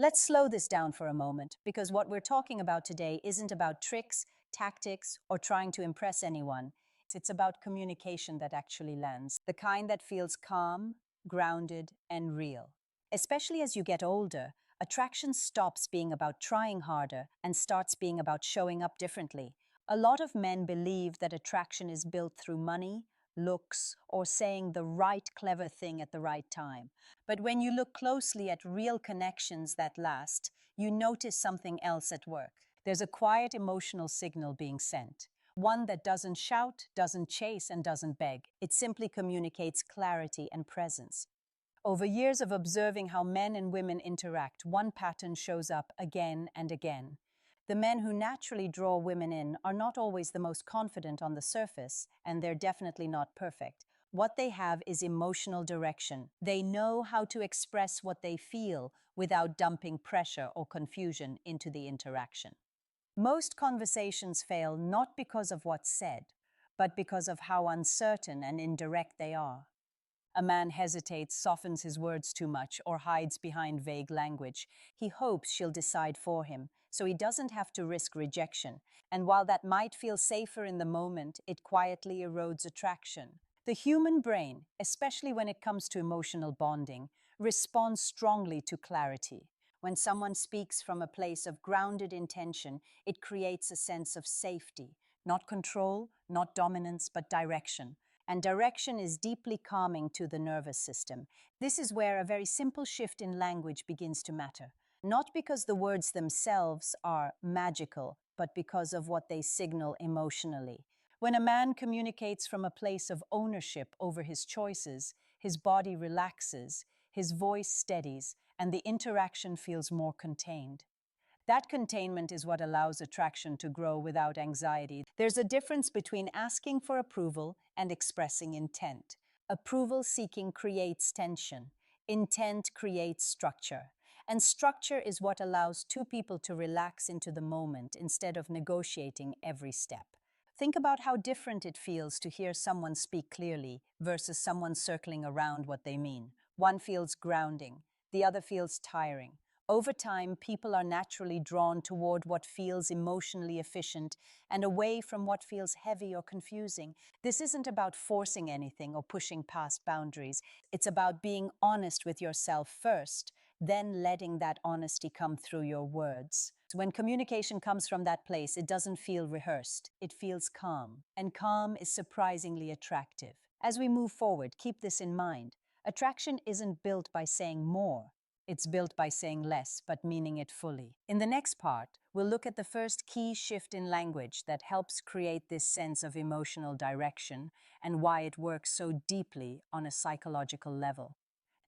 Let's slow this down for a moment because what we're talking about today isn't about tricks, tactics, or trying to impress anyone. It's about communication that actually lands, the kind that feels calm, grounded, and real. Especially as you get older, attraction stops being about trying harder and starts being about showing up differently. A lot of men believe that attraction is built through money, looks, or saying the right clever thing at the right time. But when you look closely at real connections that last, you notice something else at work. There's a quiet emotional signal being sent. One that doesn't shout, doesn't chase, and doesn't beg. It simply communicates clarity and presence. Over years of observing how men and women interact, one pattern shows up again and again. The men who naturally draw women in are not always the most confident on the surface, and they're definitely not perfect. What they have is emotional direction. They know how to express what they feel without dumping pressure or confusion into the interaction. Most conversations fail not because of what's said, but because of how uncertain and indirect they are. A man hesitates, softens his words too much, or hides behind vague language. He hopes she'll decide for him, so he doesn't have to risk rejection. And while that might feel safer in the moment, it quietly erodes attraction. The human brain, especially when it comes to emotional bonding, responds strongly to clarity. When someone speaks from a place of grounded intention, it creates a sense of safety, not control, not dominance, but direction. And direction is deeply calming to the nervous system. This is where a very simple shift in language begins to matter. Not because the words themselves are magical, but because of what they signal emotionally. When a man communicates from a place of ownership over his choices, his body relaxes, his voice steadies, and the interaction feels more contained. That containment is what allows attraction to grow without anxiety. There's a difference between asking for approval and expressing intent. Approval seeking creates tension. Intent creates structure. And structure is what allows two people to relax into the moment instead of negotiating every step. Think about how different it feels to hear someone speak clearly versus someone circling around what they mean. One feels grounding, the other feels tiring. Over time, people are naturally drawn toward what feels emotionally efficient and away from what feels heavy or confusing. This isn't about forcing anything or pushing past boundaries. It's about being honest with yourself first, then letting that honesty come through your words. When communication comes from that place, it doesn't feel rehearsed. It feels calm, and calm is surprisingly attractive. As we move forward, keep this in mind. Attraction isn't built by saying more. It's built by saying less, but meaning it fully. In the next part, we'll look at the first key shift in language that helps create this sense of emotional direction and why it works so deeply on a psychological level.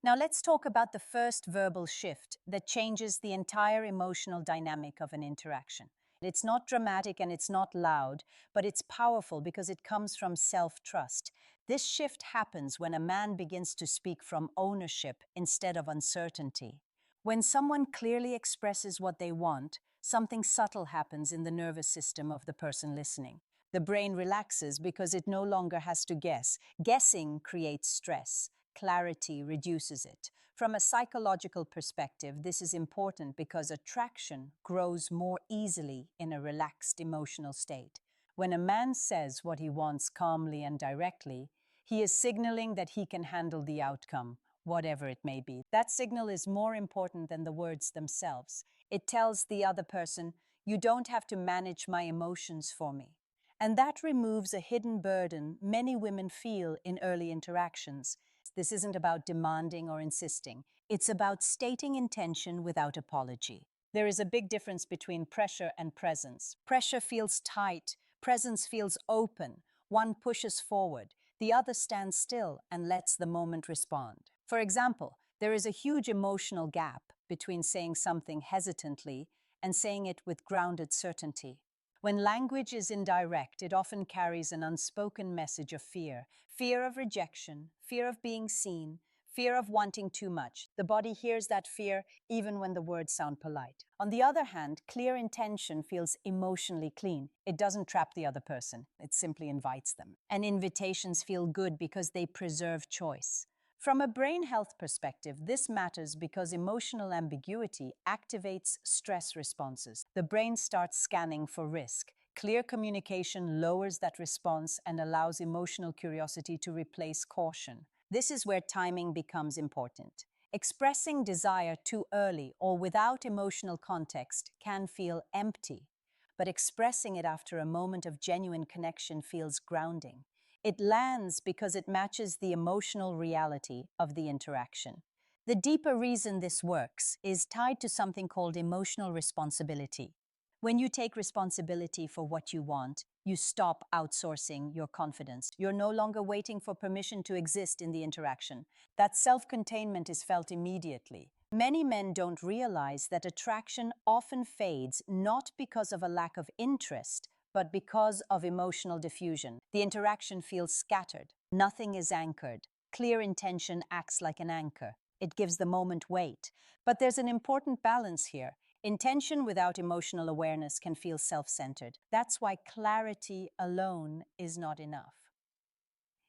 Now let's talk about the first verbal shift that changes the entire emotional dynamic of an interaction. It's not dramatic and it's not loud, but it's powerful because it comes from self-trust. This shift happens when a man begins to speak from ownership instead of uncertainty. When someone clearly expresses what they want, something subtle happens in the nervous system of the person listening. The brain relaxes because it no longer has to guess. Guessing creates stress. Clarity reduces it. From a psychological perspective, this is important because attraction grows more easily in a relaxed emotional state. When a man says what he wants calmly and directly, he is signaling that he can handle the outcome, whatever it may be. That signal is more important than the words themselves. It tells the other person, "You don't have to manage my emotions for me." And that removes a hidden burden many women feel in early interactions. This isn't about demanding or insisting. It's about stating intention without apology. There is a big difference between pressure and presence. Pressure feels tight, presence feels open. One pushes forward, the other stands still and lets the moment respond. For example, there is a huge emotional gap between saying something hesitantly and saying it with grounded certainty. When language is indirect, it often carries an unspoken message of fear. Fear of rejection, fear of being seen, fear of wanting too much. The body hears that fear even when the words sound polite. On the other hand, clear intention feels emotionally clean. It doesn't trap the other person, it simply invites them. And invitations feel good because they preserve choice. From a brain health perspective, this matters because emotional ambiguity activates stress responses. The brain starts scanning for risk. Clear communication lowers that response and allows emotional curiosity to replace caution. This is where timing becomes important. Expressing desire too early or without emotional context can feel empty, but expressing it after a moment of genuine connection feels grounding. It lands because it matches the emotional reality of the interaction. The deeper reason this works is tied to something called emotional responsibility. When you take responsibility for what you want, you stop outsourcing your confidence. You're no longer waiting for permission to exist in the interaction. That self-containment is felt immediately. Many men don't realize that attraction often fades not because of a lack of interest, but because of emotional diffusion. The interaction feels scattered. Nothing is anchored. Clear intention acts like an anchor. It gives the moment weight. But there's an important balance here. Intention without emotional awareness can feel self-centered. That's why clarity alone is not enough.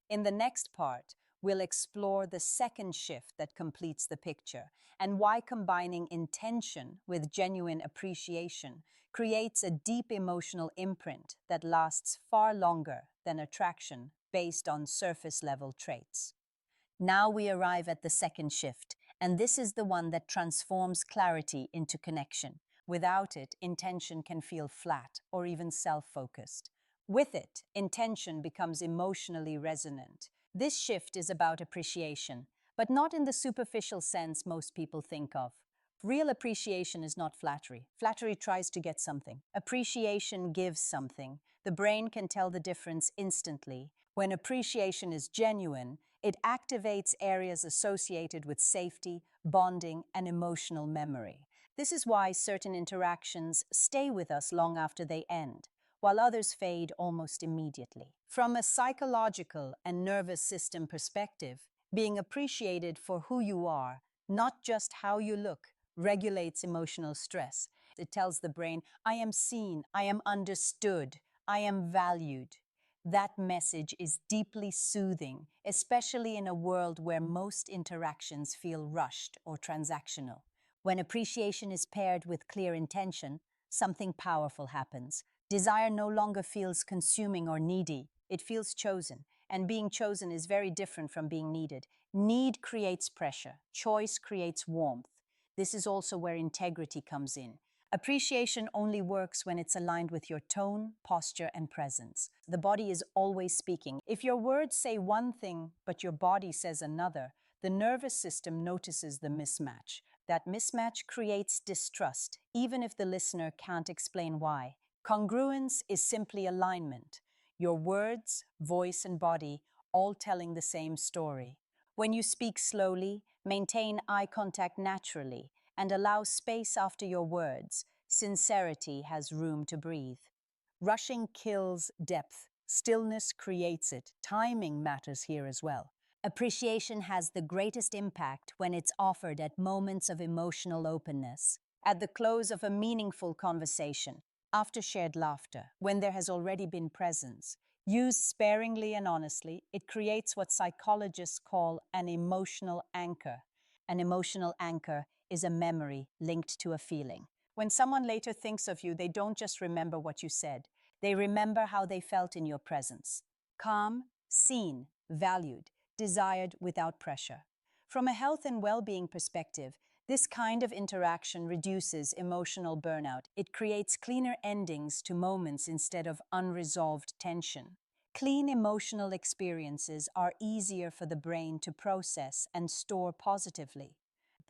In the next part, we'll explore the second shift that completes the picture and why combining intention with genuine appreciation creates a deep emotional imprint that lasts far longer than attraction based on surface-level traits. Now we arrive at the second shift, and this is the one that transforms clarity into connection. Without it, intention can feel flat or even self-focused. With it, intention becomes emotionally resonant. This shift is about appreciation, but not in the superficial sense most people think of. Real appreciation is not flattery. Flattery tries to get something. Appreciation gives something. The brain can tell the difference instantly. When appreciation is genuine, it activates areas associated with safety, bonding, and emotional memory. This is why certain interactions stay with us long after they end, while others fade almost immediately. From a psychological and nervous system perspective, being appreciated for who you are, not just how you look, regulates emotional stress. It tells the brain, I am seen, I am understood, I am valued. That message is deeply soothing, especially in a world where most interactions feel rushed or transactional. When appreciation is paired with clear intention, something powerful happens. Desire no longer feels consuming or needy. It feels chosen, and being chosen is very different from being needed. Need creates pressure. Choice creates warmth. This is also where integrity comes in. Appreciation only works when it's aligned with your tone, posture, and presence. The body is always speaking. If your words say one thing, but your body says another, the nervous system notices the mismatch. That mismatch creates distrust, even if the listener can't explain why. Congruence is simply alignment. Your words, voice, and body all telling the same story. When you speak slowly, maintain eye contact naturally, and allow space after your words, sincerity has room to breathe. Rushing kills depth. Stillness creates it. Timing matters here as well. Appreciation has the greatest impact when it's offered at moments of emotional openness, at the close of a meaningful conversation, after shared laughter, when there has already been presence. Used sparingly and honestly, it creates what psychologists call an emotional anchor. An emotional anchor is a memory linked to a feeling. When someone later thinks of you, they don't just remember what you said. They remember how they felt in your presence. Calm, seen, valued, desired without pressure. From a health and well-being perspective, this kind of interaction reduces emotional burnout. It creates cleaner endings to moments instead of unresolved tension. Clean emotional experiences are easier for the brain to process and store positively.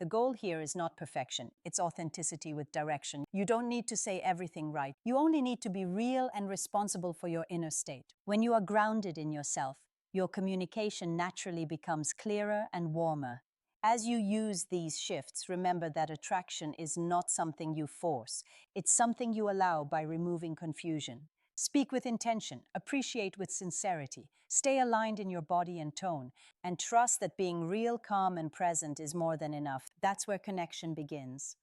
The goal here is not perfection, it's authenticity with direction. You don't need to say everything right. You only need to be real and responsible for your inner state. When you are grounded in yourself, your communication naturally becomes clearer and warmer. As you use these shifts, remember that attraction is not something you force. It's something you allow by removing confusion. Speak with intention, appreciate with sincerity, stay aligned in your body and tone, and trust that being real, calm, and present is more than enough. That's where connection begins.